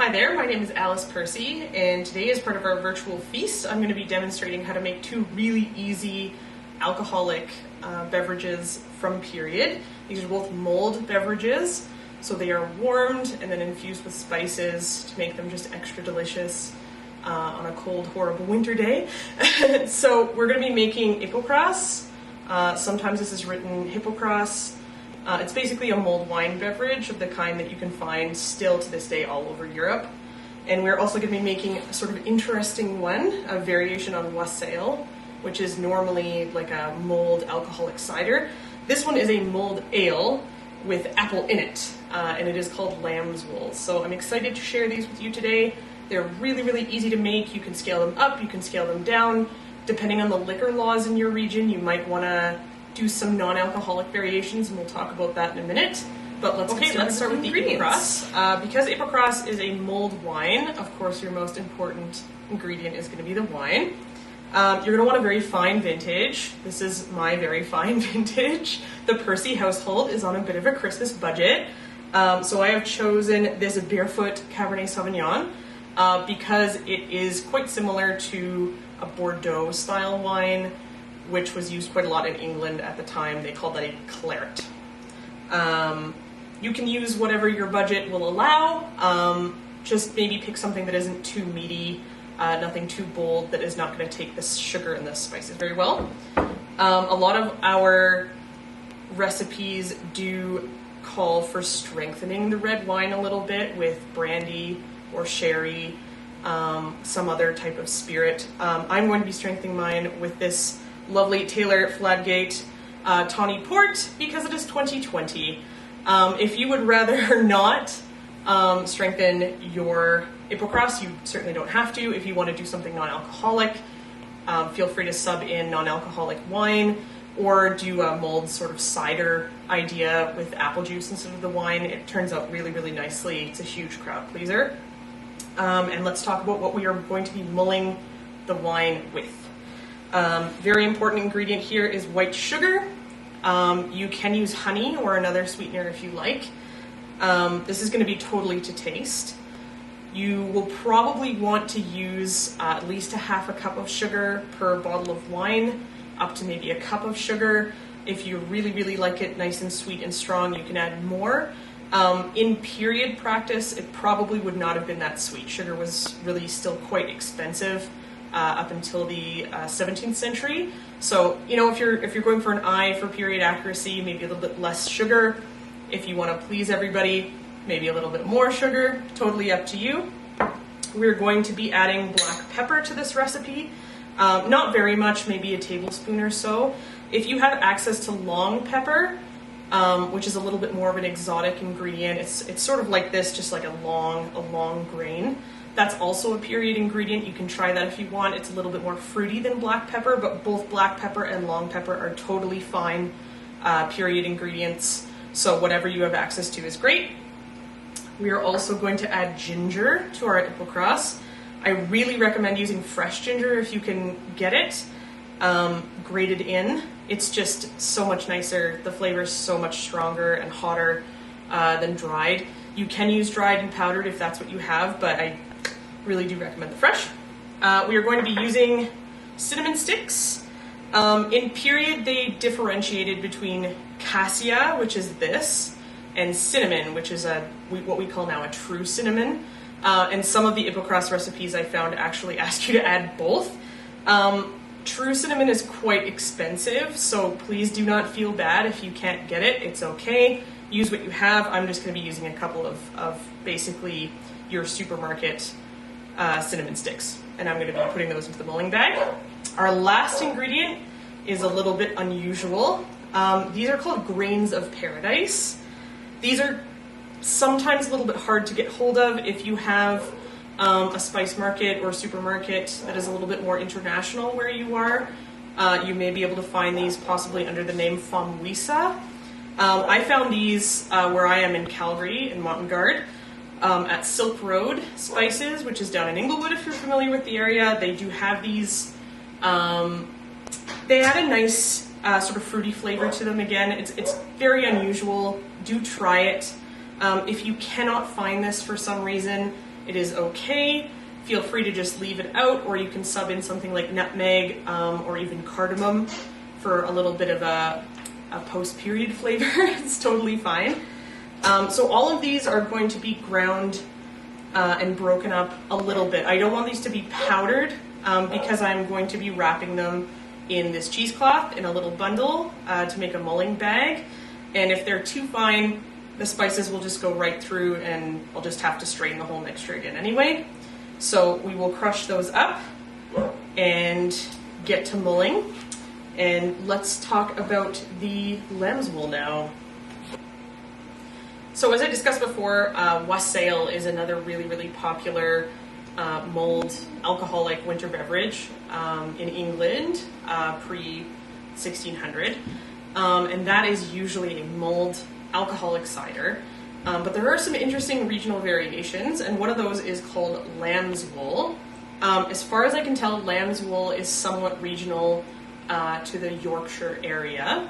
Hi there, my name is Alice Percy, and today as part of our virtual feast, I'm going to be demonstrating how to make two really easy alcoholic beverages from period. These are both mulled beverages, so they are warmed and then infused with spices to make them just extra delicious on a cold, horrible winter day. So we're going to be making Ipocras. Sometimes this is written Ipocras. It's basically a mulled wine beverage of the kind that you can find still to this day all over Europe. And we're also going to be making a sort of interesting one, a variation on wassail, which is normally like a mulled alcoholic cider. This one is a mulled ale with apple in it, and it is called Lambswool. So I'm excited to share these with you today. They're really, really easy to make. You can scale them up, you can scale them down. Depending on the liquor laws in your region, you might want to do some non-alcoholic variations, and we'll talk about that in a minute. But let's start with the Ipocras. Because Ipocras is a mulled wine, of course your most important ingredient is going to be the wine. You're going to want a very fine vintage. This is my very fine vintage. The Percy household is on a bit of a Christmas budget. So I have chosen this Barefoot Cabernet Sauvignon because it is quite similar to a Bordeaux style wine, which was used quite a lot in England at the time. They called that a claret. You can use whatever your budget will allow. Just maybe pick something that isn't too meaty, nothing too bold, that is not going to take the sugar and the spices very well. A lot of our recipes do call for strengthening the red wine a little bit with brandy or sherry, some other type of spirit. I'm going to be strengthening mine with this lovely Taylor Fladgate Tawny Port because it is 2020. If you would rather not strengthen your Ipocras, you certainly don't have to. If you want to do something non-alcoholic, feel free to sub in non-alcoholic wine or do a mulled sort of cider idea with apple juice instead of the wine. It turns out really, really nicely. It's a huge crowd pleaser. And let's talk about what we are going to be mulling the wine with. Very important ingredient here is white sugar. You can use honey or another sweetener if you like. This is going to be totally to taste. You will probably want to use at least a half a cup of sugar per bottle of wine, up to maybe a cup of sugar. If you really, really like it nice and sweet and strong, you can add more. In period practice, it probably would not have been that sweet. Sugar was really still quite expensive up until the 17th century. So, you know, if you're going for an eye for period accuracy, maybe a little bit less sugar. If you want to please everybody, maybe a little bit more sugar. Totally up to you. We're going to be adding black pepper to this recipe. Not very much, maybe a tablespoon or so. If you have access to long pepper, which is a little bit more of an exotic ingredient, it's sort of like this, just like a long grain. That's also a period ingredient. You can try that if you want. It's a little bit more fruity than black pepper, but both black pepper and long pepper are totally fine period ingredients. So whatever you have access to is great. We are also going to add ginger to our Ipocras. I really recommend using fresh ginger if you can get it, grated in. It's just so much nicer. The flavor is so much stronger and hotter than dried. You can use dried and powdered if that's what you have, but I really do recommend the fresh. We are going to be using cinnamon sticks. In period, they differentiated between cassia, which is this, and cinnamon, which is what we call now a true cinnamon. And some of the Ipocras recipes I found actually ask you to add both. True cinnamon is quite expensive, so please do not feel bad if you can't get it. It's okay. Use what you have. I'm just going to be using a couple of basically your supermarket cinnamon sticks, and I'm going to be putting those into the mulling bag. Our last ingredient is a little bit unusual. These are called grains of paradise. These are sometimes a little bit hard to get hold of if you have a spice market or supermarket that is a little bit more international where you are. You may be able to find these possibly under the name Frambuesa. I found these where I am in Calgary, in Montagnard, at Silk Road Spices, which is down in Inglewood if you're familiar with the area. They do have these. They add a nice sort of fruity flavor to them again. It's very unusual. Do try it. If you cannot find this for some reason, it is okay. Feel free to just leave it out, or you can sub in something like nutmeg or even cardamom for a little bit of a post-period flavor. It's totally fine. So all of these are going to be ground and broken up a little bit. I don't want these to be powdered because I'm going to be wrapping them in this cheesecloth in a little bundle to make a mulling bag. And if they're too fine, the spices will just go right through and I'll just have to strain the whole mixture again anyway. So we will crush those up and get to mulling. And let's talk about the lambswool now. So as I discussed before, wassail is another really popular mulled alcoholic winter beverage in England pre-1600. And that is usually a mulled alcoholic cider. But there are some interesting regional variations, and one of those is called lambswool. As far as I can tell, lambswool is somewhat regional to the Yorkshire area.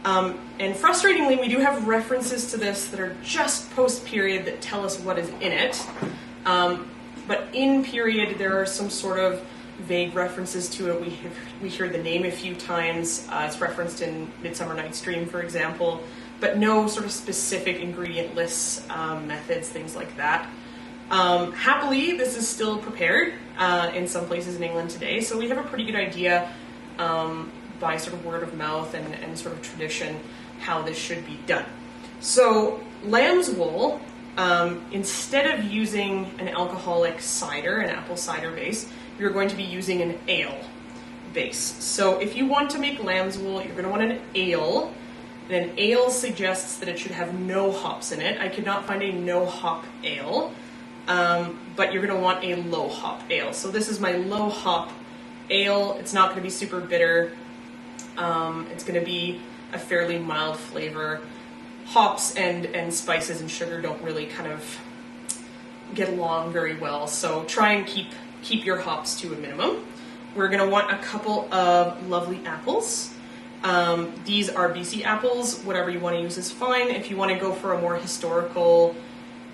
And frustratingly, we do have references to this that are just post-period that tell us what is in it. But in period, there are some sort of vague references to it. We hear the name a few times. It's referenced in Midsummer Night's Dream, for example, but no sort of specific ingredient lists, methods, things like that. Happily, this is still prepared in some places in England today, so we have a pretty good idea by sort of word of mouth and sort of tradition how this should be done. So lambswool, instead of using an alcoholic cider, an apple cider base, you're going to be using an ale base. So if you want to make lambswool, you're going to want an ale. And an ale suggests that it should have no hops in it. I could not find a no hop ale, but you're going to want a low hop ale. So this is my low hop ale. It's not going to be super bitter. It's going to be a fairly mild flavor. Hops and spices and sugar don't really kind of get along very well, so try and keep your hops to a minimum. We're going to want a couple of lovely apples. These are BC apples. Whatever you want to use is fine. If you want to go for a more historical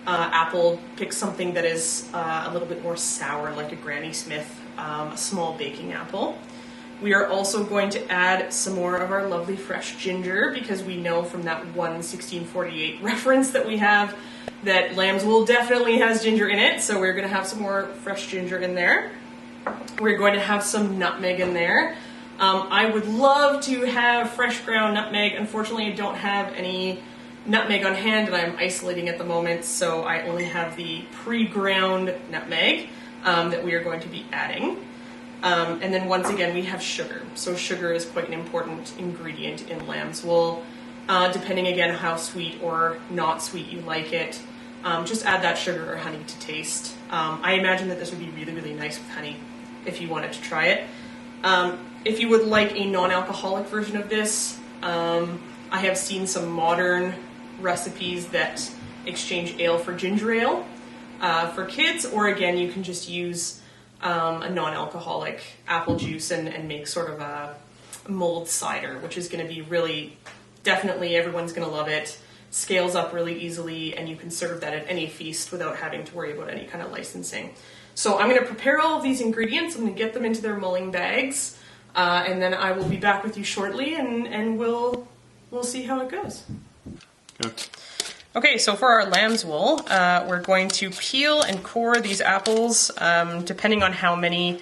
apple, pick something that is a little bit more sour, like a Granny Smith, a small baking apple. We are also going to add some more of our lovely fresh ginger, because we know from that one 1648 reference that we have that lambswool definitely has ginger in it, so we're going to have some more fresh ginger in there. We're going to have some nutmeg in there. I would love to have fresh ground nutmeg. Unfortunately, I don't have any nutmeg on hand and I'm isolating at the moment, so I only have the pre-ground nutmeg that we are going to be adding. And then once again, we have sugar. So sugar is quite an important ingredient in lambswool. Depending again how sweet or not sweet you like it, just add that sugar or honey to taste. I imagine that this would be really nice with honey if you wanted to try it. If you would like a non-alcoholic version of this, I have seen some modern recipes that exchange ale for ginger ale for kids, or again, you can just use a non-alcoholic apple juice and make sort of a mulled cider, which is going to be really, definitely everyone's going to love it. Scales up really easily, and you can serve that at any feast without having to worry about any kind of licensing. So I'm going to prepare all of these ingredients. I'm going to get them into their mulling bags, and then I will be back with you shortly, and we'll see how it goes. Okay. Okay, so for our lambswool, we're going to peel and core these apples, depending on how many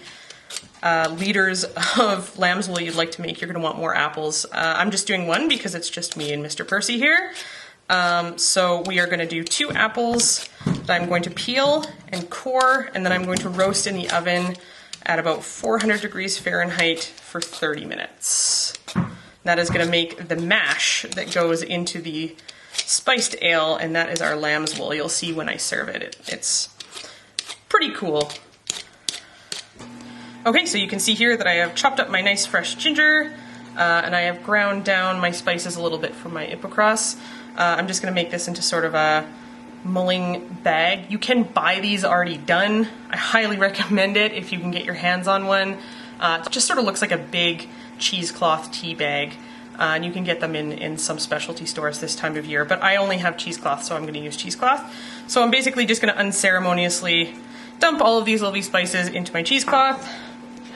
liters of lambswool you'd like to make. You're going to want more apples. I'm just doing one because it's just me and Mr. Percy here. So we are going to do 2 apples that I'm going to peel and core, and then I'm going to roast in the oven at about 400 degrees Fahrenheit for 30 minutes. That is going to make the mash that goes into the spiced ale, and that is our lambswool. You'll see when I serve it. It's pretty cool. Okay, so you can see here that I have chopped up my nice fresh ginger, and I have ground down my spices a little bit from my Ipocras. I'm just going to make this into sort of a mulling bag. You can buy these already done. I highly recommend it if you can get your hands on one. It just sort of looks like a big cheesecloth tea bag. And you can get them in some specialty stores this time of year, but I only have cheesecloth, so I'm going to use cheesecloth. So I'm basically just going to unceremoniously dump all of these lovely spices into my cheesecloth.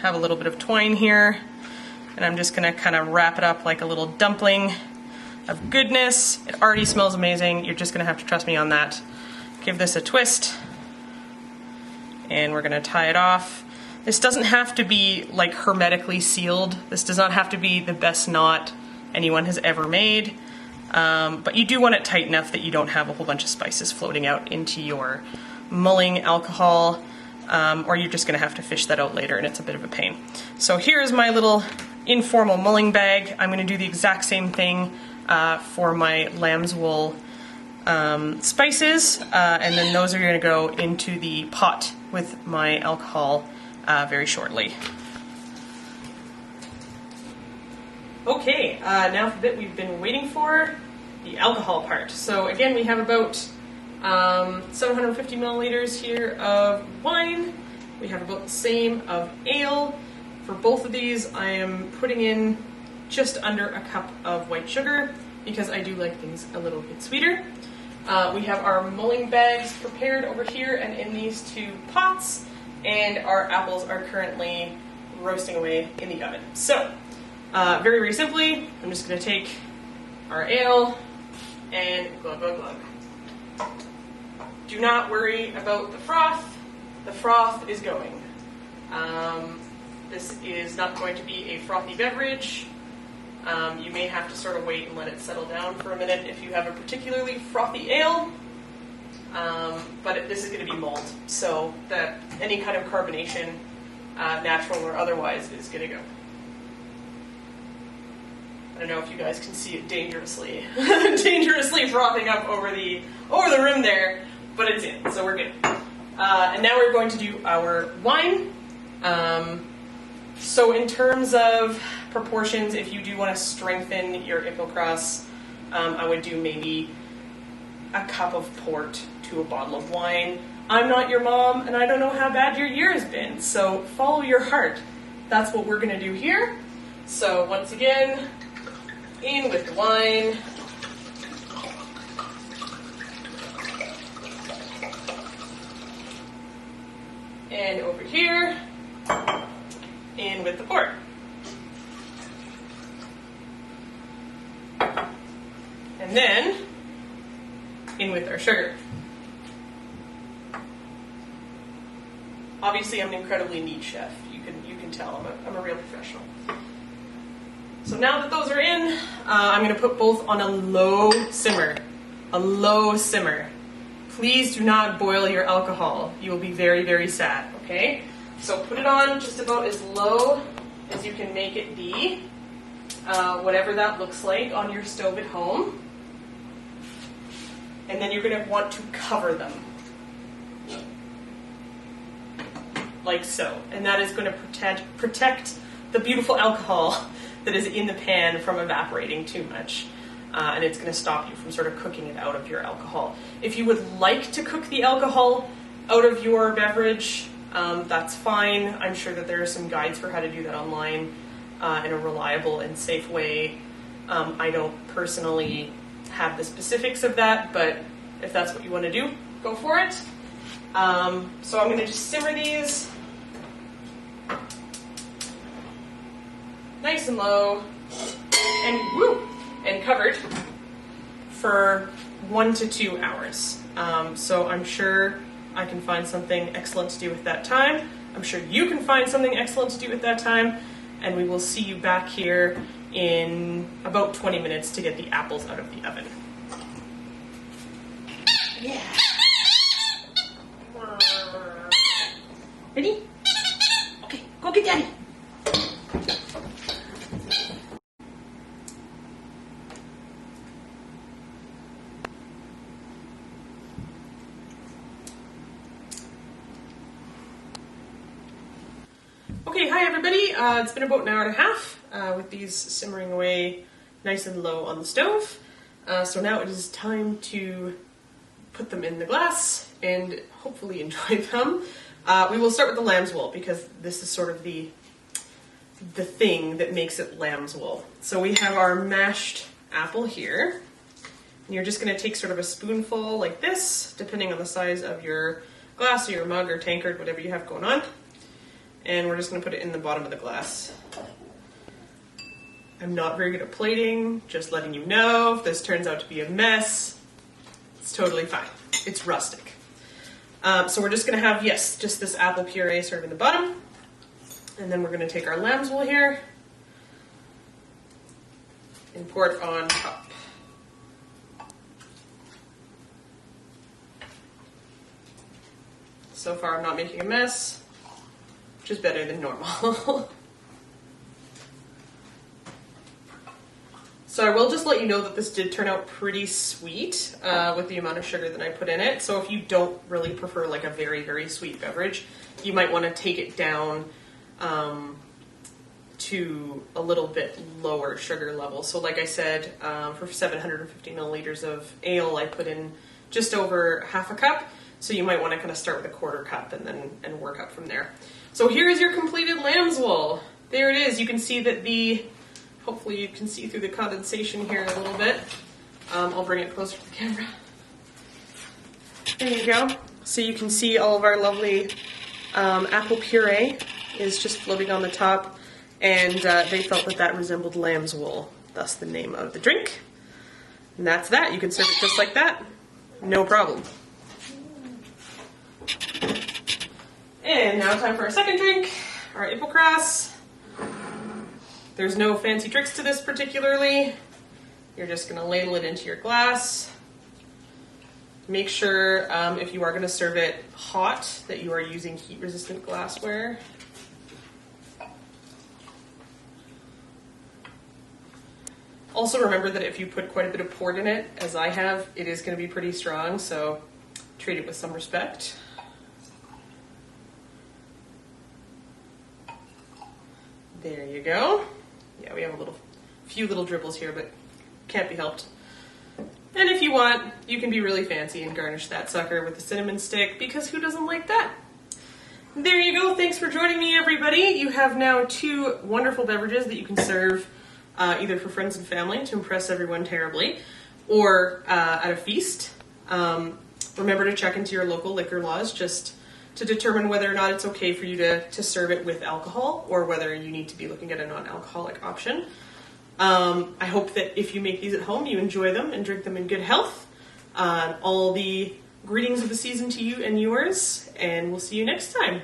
Have a little bit of twine here, and I'm just going to kind of wrap it up like a little dumpling of goodness. It already smells amazing. You're just going to have to trust me on that. Give this a twist, and we're going to tie it off. This doesn't have to be like hermetically sealed. This does not have to be the best knot anyone has ever made, but you do want it tight enough that you don't have a whole bunch of spices floating out into your mulling alcohol, or you're just going to have to fish that out later, and it's a bit of a pain. So here's my little informal mulling bag. I'm going to do the exact same thing for my lambswool spices, and then those are going to go into the pot with my alcohol very shortly. Okay, now for the bit we've been waiting for, the alcohol part. So again, we have about 750 milliliters here of wine. We have about the same of ale. For both of these, I am putting in just under a cup of white sugar because I do like things a little bit sweeter. We have our mulling bags prepared over here and in these two pots, and our apples are currently roasting away in the oven. So, very, very simply, I'm just going to take our ale and glug, glug, glug. Do not worry about the froth. The froth is going. This is not going to be a frothy beverage. You may have to sort of wait and let it settle down for a minute if you have a particularly frothy ale. But this is going to be mulled, so that any kind of carbonation, natural or otherwise, is going to go. I don't know if you guys can see it dangerously frothing up over the rim there, but it's in, so we're good. And now we're going to do our wine. So in terms of proportions, if you do want to strengthen your Ipocras, I would do maybe a cup of port to a bottle of wine. I'm not your mom, and I don't know how bad your year has been, so follow your heart. That's what we're going to do here. So once again, in with the wine. And over here, in with the port. And then, in with our sugar. Obviously, I'm an incredibly neat chef. You can tell I'm a real professional. So now that those are in, I'm going to put both on a low simmer. A low simmer. Please do not boil your alcohol. You will be very, very sad, okay? So put it on just about as low as you can make it be, whatever that looks like on your stove at home. And then you're going to want to cover them. Like so. And that is going to protect the beautiful alcohol that is in the pan from evaporating too much. And it's going to stop you from sort of cooking it out of your alcohol. If you would like to cook the alcohol out of your beverage, that's fine. I'm sure that there are some guides for how to do that online in a reliable and safe way. I don't personally have the specifics of that, but if that's what you want to do, go for it. So I'm going to just simmer these nice and low and covered for 1 to 2 hours. So I'm sure I can find something excellent to do with that time. I'm sure you can find something excellent to do with that time, and we will see you back here in about 20 minutes to get the apples out of the oven. Yeah. Ready? Okay, go get Daddy. Okay, hi everybody. It's been about an hour and a half with these simmering away nice and low on the stove. So now it is time to put them in the glass and hopefully enjoy them. We will start with the lambswool because this is sort of the the thing that makes it lambswool. So we have our mashed apple here. And you're just going to take sort of a spoonful like this, depending on the size of your glass or your mug or tankard, whatever you have going on. And we're just going to put it in the bottom of the glass. I'm not very good at plating, just letting you know. If this turns out to be a mess, it's totally fine. It's rustic. So we're just going to have, yes, just this apple puree sort of in the bottom. And then we're going to take our lambswool here and pour it on top. So far I'm not making a mess, which is better than normal. So I will just let you know that this did turn out pretty sweet with the amount of sugar that I put in it. So if you don't really prefer like a very, very sweet beverage, you might want to take it down to a little bit lower sugar level. So like I said, for 750 milliliters of ale, I put in just over half a cup. So you might want to kind of start with a quarter cup and work up from there. So here is your completed lambswool. There it is. You can see that hopefully you can see through the condensation here a little bit. I'll bring it closer to the camera. There you go. So you can see all of our lovely apple puree is just floating on the top, and they felt that resembled lambswool, thus the name of the drink. And that's that. You can serve it just like that, no problem. And now time for our second drink, our Ipocras. There's no fancy tricks to this particularly. You're just going to ladle it into your glass. Make sure if you are going to serve it hot that you are using heat-resistant glassware. Also remember that if you put quite a bit of port in it, as I have, it is going to be pretty strong, so treat it with some respect. There you go. Yeah, we have a few little dribbles here, but can't be helped. And if you want, you can be really fancy and garnish that sucker with a cinnamon stick, because who doesn't like that? There you go. Thanks for joining me, everybody. You have now 2 wonderful beverages that you can serve either for friends and family to impress everyone terribly, or at a feast. Remember to check into your local liquor laws just to determine whether or not it's okay for you to serve it with alcohol, or whether you need to be looking at a non-alcoholic option. I hope that if you make these at home, you enjoy them and drink them in good health. All the greetings of the season to you and yours, and we'll see you next time.